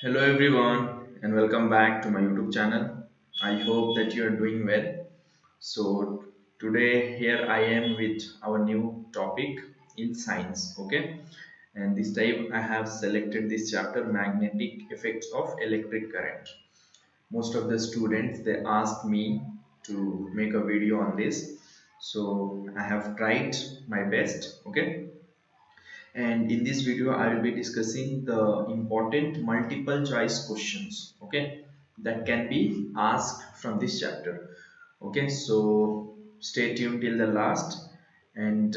Hello everyone and welcome back to my YouTube channel. I hope that you are doing well. So today here I am with our new topic in science, okay? And this time I have selected this chapter magnetic effects of electric current. Most of the students they asked me to make a video on this. So I have tried my best, okay? And in this video I will be discussing the important multiple choice questions, okay, that can be asked from this chapter. Okay, so stay tuned till the last and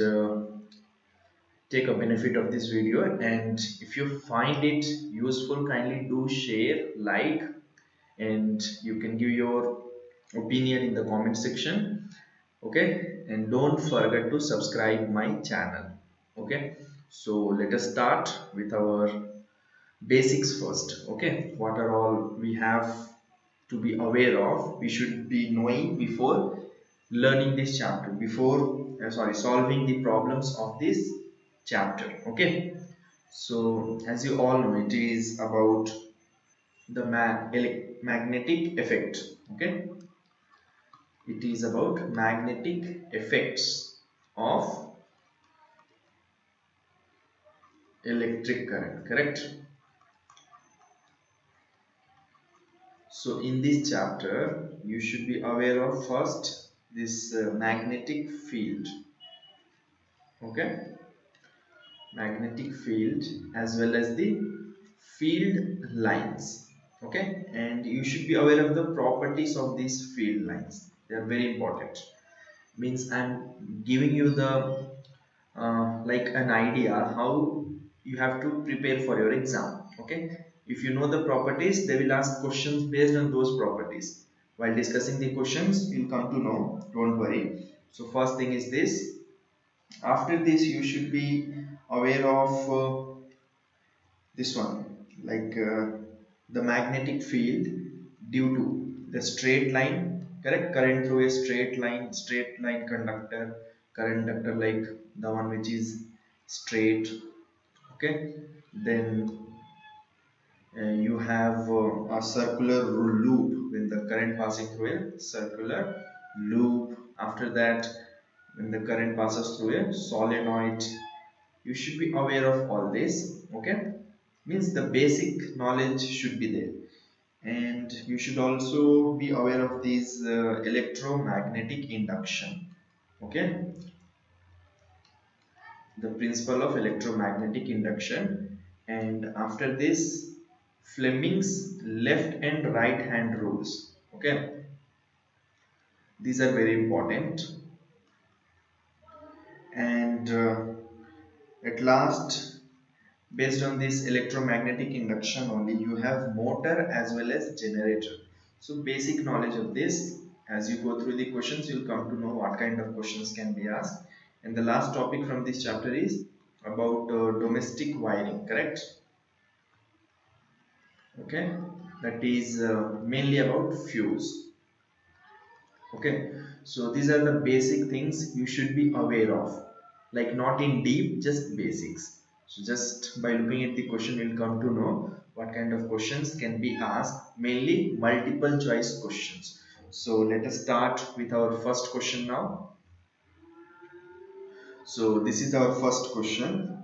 take a benefit of this video, and if you find it useful kindly do share, like, and you can give your opinion in the comment section. Okay, and don't forget to subscribe my channel. Okay, so let us start with our basics first. Okay, what are all we have to be aware of, we should be knowing before learning this chapter, before solving the problems of this chapter. Okay, so as you all know it is about the magnetic effect. Okay, it is about magnetic effects of electric current, correct? So in this chapter you should be aware of first this magnetic field. Okay, magnetic field as well as the field lines. Okay, and you should be aware of the properties of these field lines, they are very important. Means I'm giving you the like an idea how you have to prepare for your exam. Okay, if you know the properties they will ask questions based on those properties. While discussing the questions you'll come to know, don't worry. So first thing is this. After this you should be aware of this one, like the magnetic field due to the straight line, correct, current through a straight line conductor, conductor like the one which is straight. Okay, then you have a circular loop when the current passing through a circular loop. After that, when the current passes through a solenoid, you should be aware of all this. Okay, means the basic knowledge should be there, and you should also be aware of this electromagnetic induction. Okay, the principle of electromagnetic induction. And after this, Fleming's left and right hand rules. Okay, these are very important. And at last, based on this electromagnetic induction only, you have motor as well as generator. So basic knowledge of this, as you go through the questions you'll come to know what kind of questions can be asked. And the last topic from this chapter is about domestic wiring, correct? Okay, that is mainly about fuse. Okay, so these are the basic things you should be aware of, like not in deep, just basics. So just by looking at the question you'll come to know what kind of questions can be asked, mainly multiple choice questions. So let us start with our first question now. So this is our first question.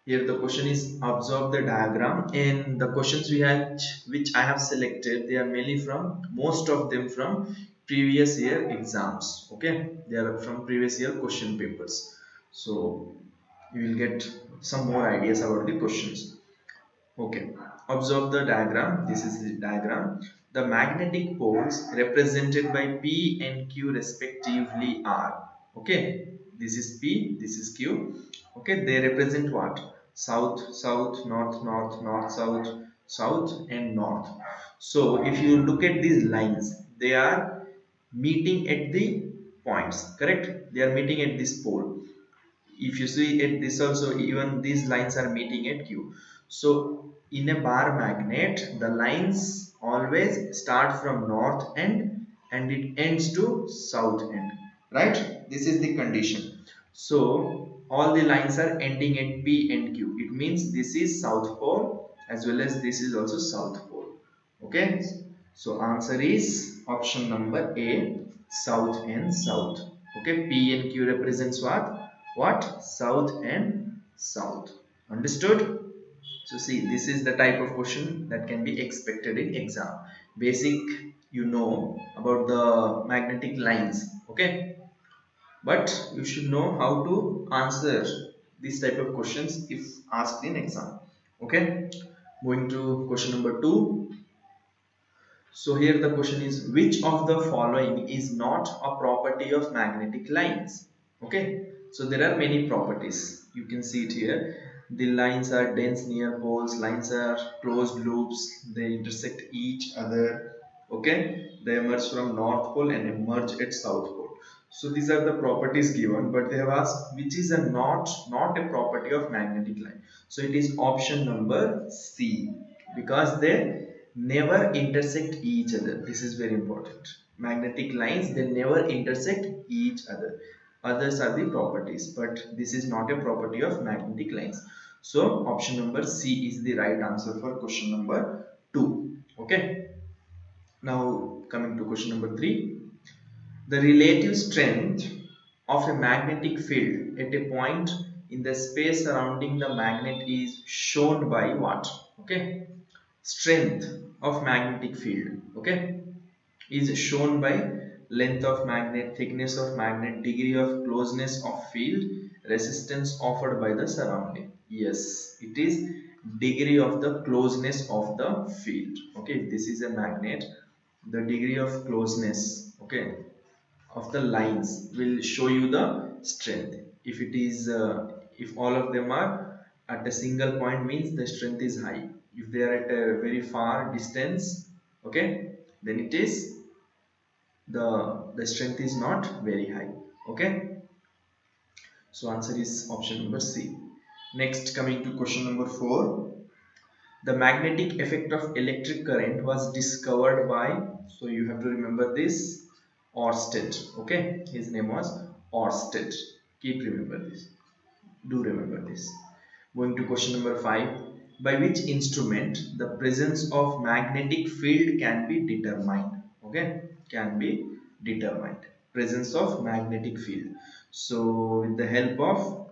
Here the question is observe the diagram, and the questions we have which I have selected, they are mainly from, most of them from previous year exams. Okay, they are from previous year question papers. So you will get some more ideas about the questions. Okay, observe the diagram. This is the diagram. The magnetic poles represented by P and Q respectively are. Okay, this is P, this is Q. Okay, they represent what? South, south, north, north, north, south, south, and north. So if you look at these lines, they are meeting at the points, correct? They are meeting at this pole. If you see at this also, even these lines are meeting at Q. So in a bar magnet the lines always start from north end and it ends to south end, right? This is the condition. So all the lines are ending at P and Q, it means this is south pole as well as this is also south pole. Okay, so answer is option number A, south and south. Okay, P and Q represents what south and south. Understood? So see, this is the type of question that can be expected in exam. Basic, you know about the magnetic lines. Okay, but you should know how to answer this type of questions if asked in exam. Okay, moving to question number 2. So here the question is, which of the following is not a property of magnetic lines? Okay, so there are many properties. You can see it here. The lines are dense near poles, lines are closed loops, they intersect each other. Okay, they emerge from north pole and emerge at south pole. So these are the properties given, but they have asked which is a not a property of magnetic line. So it is option number C, because they never intersect each other. This is very important. Magnetic lines, they never intersect each other. Others are the properties, but this is not a property of magnetic lines. So option number C is the right answer for question number 2. Okay, now coming to question number 3. The relative strength of a magnetic field at a point in the space surrounding the magnet is shown by what? Okay, strength of magnetic field, okay, is shown by length of magnet, thickness of magnet, degree of closeness of field, resistance offered by the surrounding. Yes, it is degree of the closeness of the field. Okay, if this is a magnet, the degree of closeness, okay, of the lines will show you the strength. If it is if all of them are at a single point, means the strength is high. If they are at a very far distance, okay, then it is the strength is not very high. Okay, so answer is option number C. Next, coming to question number 4. The magnetic effect of electric current was discovered by, so you have to remember this, Oersted. Okay, his name was Oersted. Keep remember this. Do remember this. Going to question number 5. By which instrument the presence of magnetic field can be determined? Okay, can be determined. Presence of magnetic field. So with the help of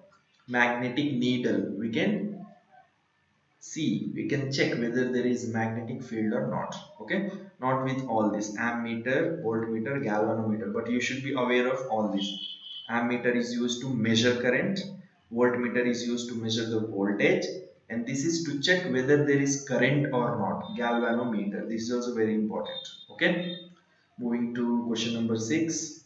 magnetic needle, we can see, we can check whether there is magnetic field or not. Okay, not with all this ammeter, voltmeter, galvanometer, but you should be aware of all this. Ammeter is used to measure current, voltmeter is used to measure the voltage, and this is to check whether there is current or not. Galvanometer, this is also very important. Okay, moving to question number 6.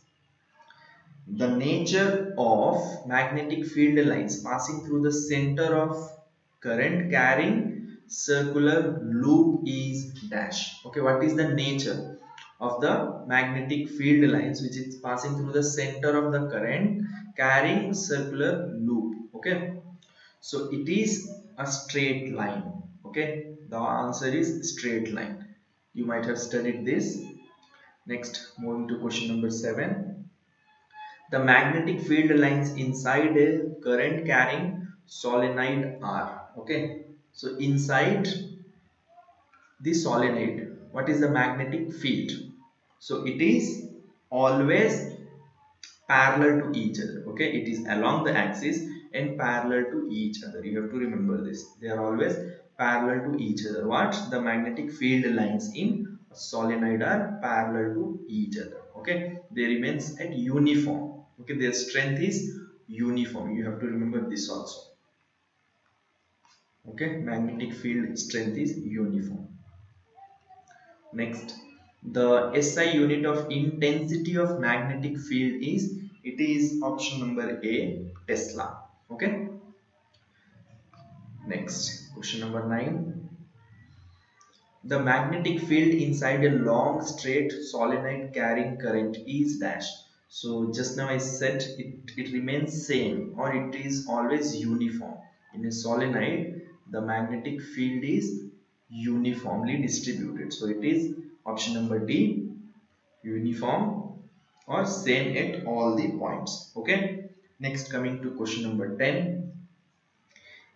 The nature of magnetic field lines passing through the center of current carrying circular loop is dash. Okay, what is the nature of the magnetic field lines which is passing through the center of the current carrying circular loop? Okay, so it is a straight line. Okay, the answer is straight line. You might have studied this. Next, moving to question number 7. The magnetic field lines inside a current carrying solenoid are, okay, so inside the solenoid, what is the magnetic field? So it is always parallel to each other. Okay, it is along the axis and parallel to each other. You have to remember this. They are always parallel to each other. What? The magnetic field lines in a solenoid are parallel to each other. Okay, they remains at uniform. Okay, their strength is uniform. You have to remember this also. Okay, magnetic field strength is uniform. Next, the SI unit of intensity of magnetic field is, it is option number A, Tesla. Okay. Next, question number 9. The magnetic field inside a long straight solenoid carrying current is dash. So just now I said it remains same, or it is always uniform. In a solenoid, the magnetic field is uniformly distributed. So it is option number D, uniform or same at all the points. Okay. Next, coming to question number 10.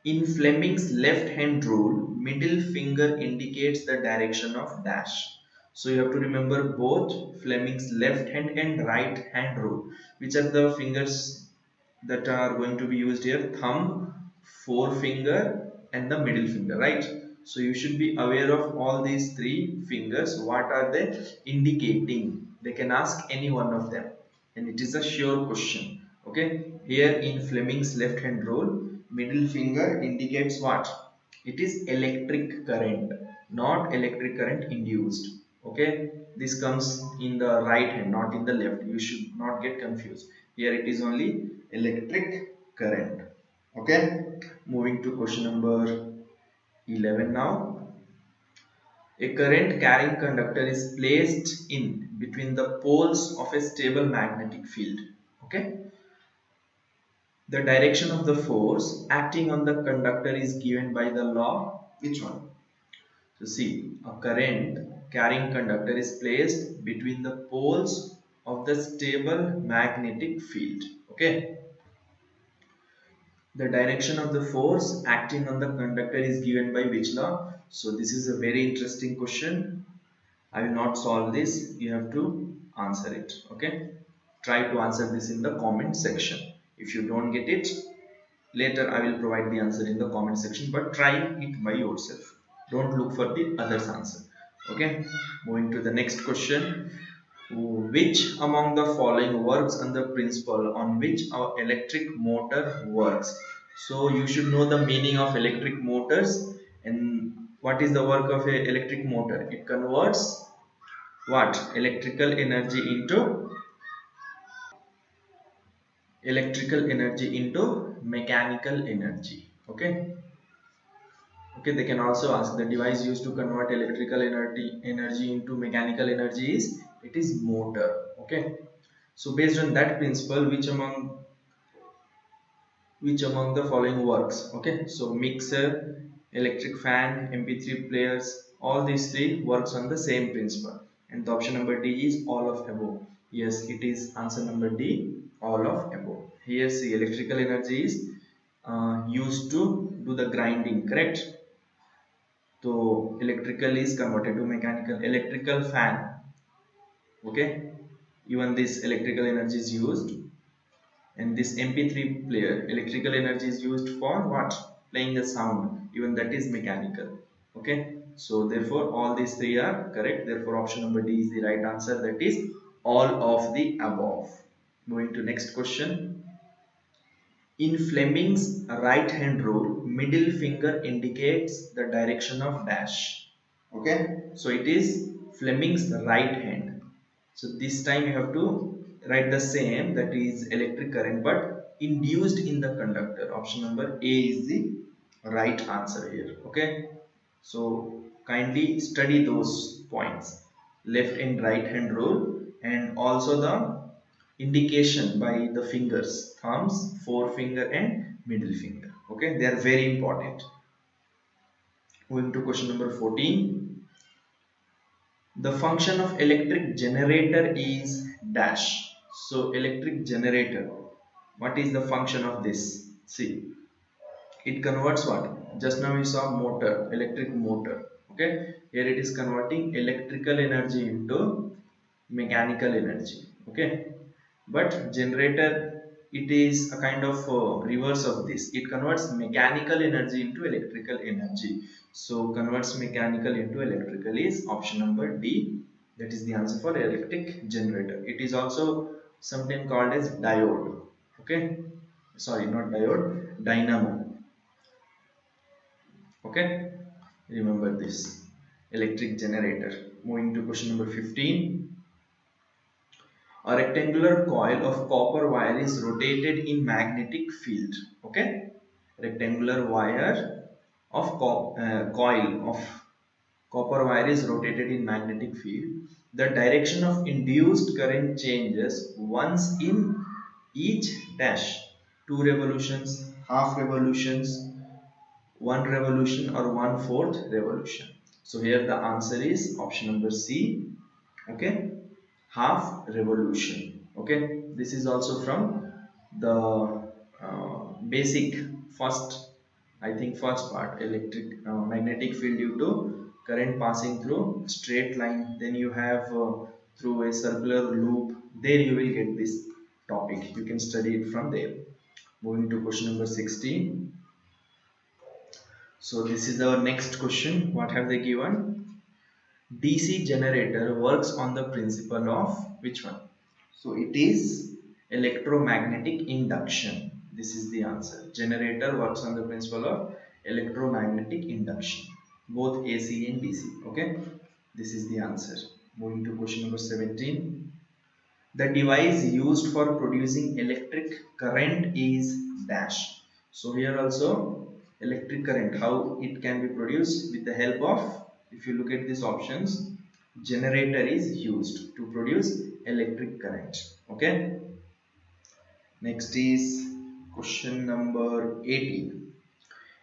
In Fleming's left-hand rule, middle finger indicates the direction of dash. So you have to remember both Fleming's left hand and right hand rule. Which are the fingers that are going to be used here? Thumb, forefinger, and the middle finger, right? So you should be aware of all these three fingers. What are they indicating? They can ask any one of them, and it is a sure question. Okay, here in Fleming's left hand rule, middle finger indicates what? It is electric current, not electric current induced. Okay, this comes in the right hand, not in the left. You should not get confused. Here it is only electric current. Okay, moving to question number 11 now. A current carrying conductor is placed in between the poles of a stable magnetic field. Okay, the direction of the force acting on the conductor is given by the law. Which one? So see, a current carrying conductor is placed between the poles of the stable magnetic field. Okay. The direction of the force acting on the conductor is given by which law? So this is a very interesting question. I will not solve this. You have to answer it. Okay. Try to answer this in the comment section. If you don't get it, later I will provide the answer in the comment section, but try it by yourself. Don't look for the others answer. Okay, moving to the next question. Which among the following works on the principle on which our electric motor works? So you should know the meaning of electric motors. And what is the work of a electric motor? It converts what? Electrical energy into mechanical energy. Okay. Okay, they can also ask the device used to convert electrical energy into mechanical energy is, it is motor. Okay, so based on that principle, which among the following works? Okay, so mixer, electric fan, MP3 players, all these three works on the same principle. And the option number D is all of above. Yes, it is answer number D, all of above. Here see, electrical energy is used to do the grinding, correct? So electrical is converted to mechanical. Electrical fan, okay, even this electrical energy is used. And this MP3 player, electrical energy is used for what? Playing the sound, even that is mechanical. Okay, so therefore all these three are correct. Therefore option number D is the right answer, that is all of the above. Moving to next question. In Fleming's right hand rule, middle finger indicates the direction of dash. Okay, so it is Fleming's right hand. So this time you have to write the same, that is electric current but induced in the conductor. Option number A is the right answer here. Okay, so kindly study those points, left and right hand rule, and also the indication by the fingers, thumbs, forefinger and middle finger. Okay, they are very important. Moving to question number 14. The function of electric generator is dash. So electric generator, what is the function of this? See, it converts what? Just now we saw motor, electric motor. Okay, here it is converting electrical energy into mechanical energy. Okay, but generator, it is a kind of reverse of this. It converts mechanical energy into electrical energy. So converts mechanical into electrical is option number D. That is the answer for electric generator. It is also sometimes called as diode. Okay, sorry, not diode, dynamo. Okay, remember this, electric generator. Moving to question number 15. A rectangular coil of copper wire is rotated in magnetic field. Okay, rectangular wire of coil of copper wire is rotated in magnetic field. The direction of induced current changes once in each dash, 2 revolutions, half revolutions, 1 revolution, or 1/4 revolution. So here the answer is option number C. Okay, half revolution. Okay, this is also from the basic first I think first part, electric magnetic field due to current passing through straight line. Then you have through a circular loop. There you will get this topic. You can study it from there. Moving to question number 16. So this is our next question. What have they given? DC generator works on the principle of which one? So it is electromagnetic induction. This is the answer. Generator works on the principle of electromagnetic induction. Both AC and DC. Okay. This is the answer. Moving to question number 17. The device used for producing electric current is dash. So here also electric current, how it can be produced with the help of, if you look at these options, generator is used to produce electric current. Okay. Next is question number 18.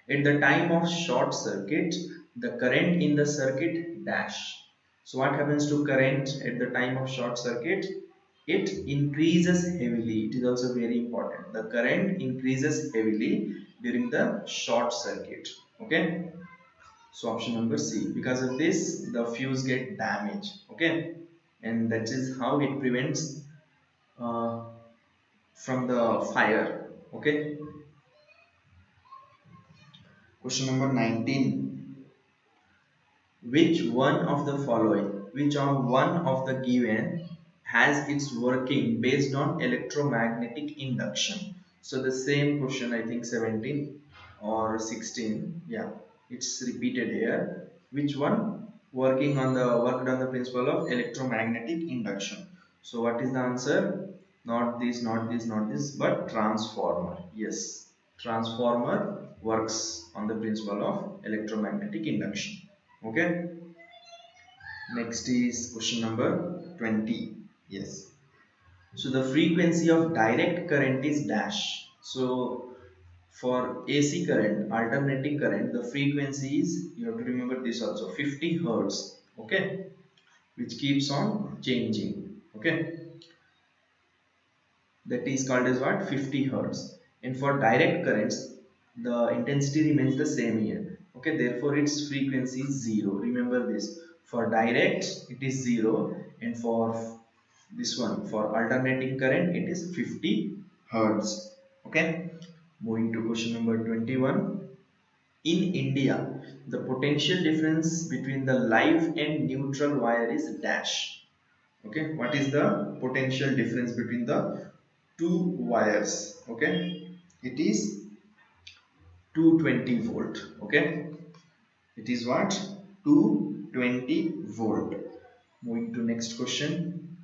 At the time of short circuit, the current in the circuit dash. So what happens to current at the time of short circuit? It increases heavily. It is also very important. The current increases heavily during the short circuit. Okay. So option number C. Because of this, the fuse get damaged. Okay. And that is how it prevents uh, from the fire. Okay. Question number 19. Which one of the given has its working based on electromagnetic induction? So the same question, I think 17 or 16. Yeah, it's repeated here. Which one worked on the principle of electromagnetic induction? So what is the answer? Not this, not this, not this, but transformer. Yes, transformer works on the principle of electromagnetic induction. Okay. Next is question number 20. Yes. So the frequency of direct current is dash. So for AC current, alternating current, the frequency is, you have to remember this also, 50 hertz. Okay. Which keeps on changing. Okay. That is called as what? 50 hertz. And for direct currents, the intensity remains the same here. Okay, therefore its frequency is 0. Remember this. For direct, it is 0, and for this one, for alternating current, it is 50 hertz. Okay. Moving to question number 21. In India, the potential difference between the live and neutral wire is dash. Okay, what is the potential difference between the two wires? Okay, it is 220 volt. Okay, it is what? 220 volt. Moving to next question.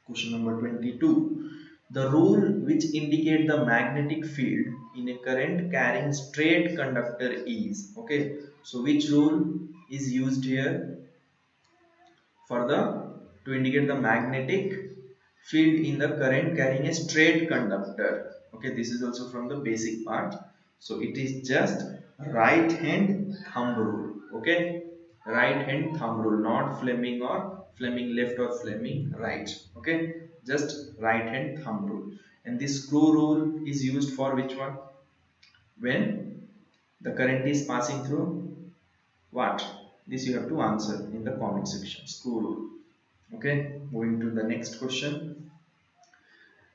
Question number 22. The rule which indicate the magnetic field in a current carrying straight conductor is, okay, so which rule is used here for the to indicate the magnetic field in the current carrying a straight conductor? Okay, this is also from the basic part. So it is just right hand thumb rule. Okay, right hand thumb rule, not Fleming or Fleming left or Fleming right. Okay, just right hand thumb rule. And this screw rule is used for which one? When the current is passing through what? This you have to answer in the comment section. Screw rule. Okay, moving to the next question.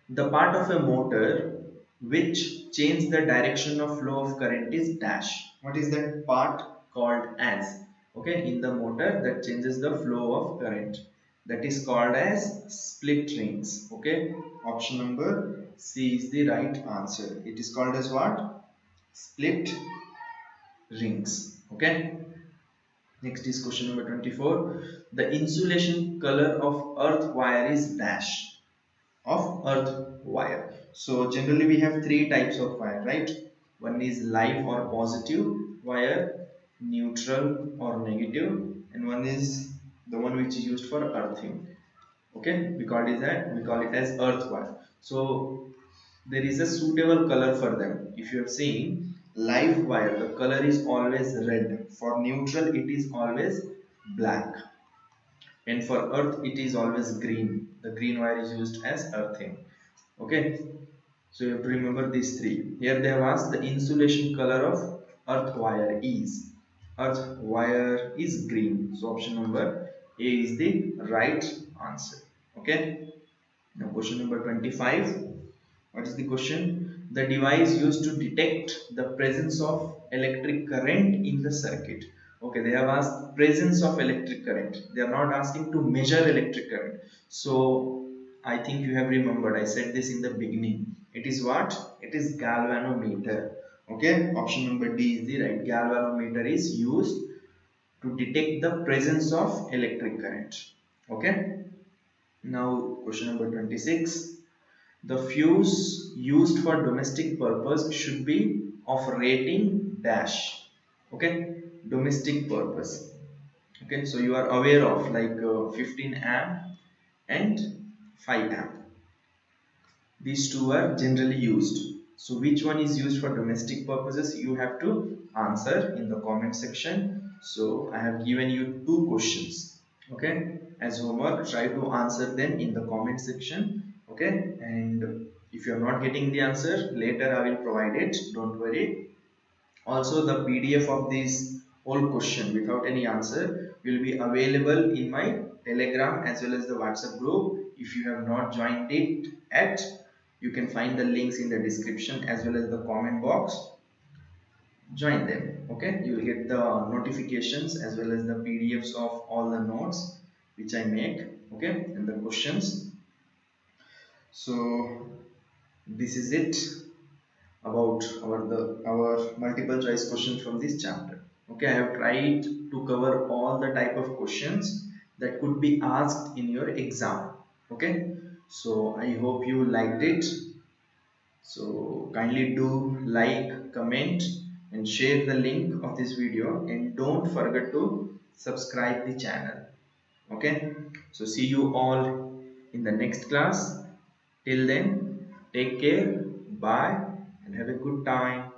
The part of a motor which changes the direction of flow of current is dash. What is that part called as? Okay, in the motor that changes the flow of current, that is called as split rings. Okay, option number C is the right answer. It is called as what? Split rings. Okay. Next is question number 24. The insulation color of earth wire is dash. Of earth wire. So generally we have three types of wire, right? One is live or positive wire, neutral or negative, and one is the one which is used for earthing. Okay, we call it as earth wire. So there is a suitable color for them. If you have seen live wire, the color is always red. For neutral, it is always black, and for earth it is always green. The green wire is used as earthing. Okay, So you have to remember these three. Here they have asked the insulation color of earth wire is. Earth wire is green. So option number A is the right answer. Okay. Now question number 25. What is the question? The device used to detect the presence of electric current in the circuit. Okay, they have asked presence of electric current. They are not asking to measure electric current. So I think you have remembered. I said this in the beginning. It is what? It is galvanometer. Okay, option number D is the right. Galvanometer is used to detect the presence of electric current. Okay. Now question number 26. The fuse used for domestic purpose should be of rating dash. Okay, domestic purpose. Okay, so you are aware of like 15 amp and 5 amp. These two are generally used. So which one is used for domestic purposes? You have to answer in the comment section. So I have given you two questions. Okay, as homework, try to answer them in the comment section. Okay, and if you are not getting the answer, later I will provide it. Don't worry. Also, the PDF of this whole question without any answer will be available in my Telegram as well as the WhatsApp group. If you have not joined it yet, you can find the links in the description as well as the comment box. Join them. Okay, you will get the notifications as well as the PDFs of all the notes which I make. Okay, and the questions. So this is it about our multiple choice questions from this chapter. Okay, I have tried to cover all the type of questions that could be asked in your exam. Okay, so I hope you liked it. So kindly do like, comment and share the link of this video, and don't forget to subscribe the channel. Okay, so see you all in the next class. Till then, take care, bye, and have a good time.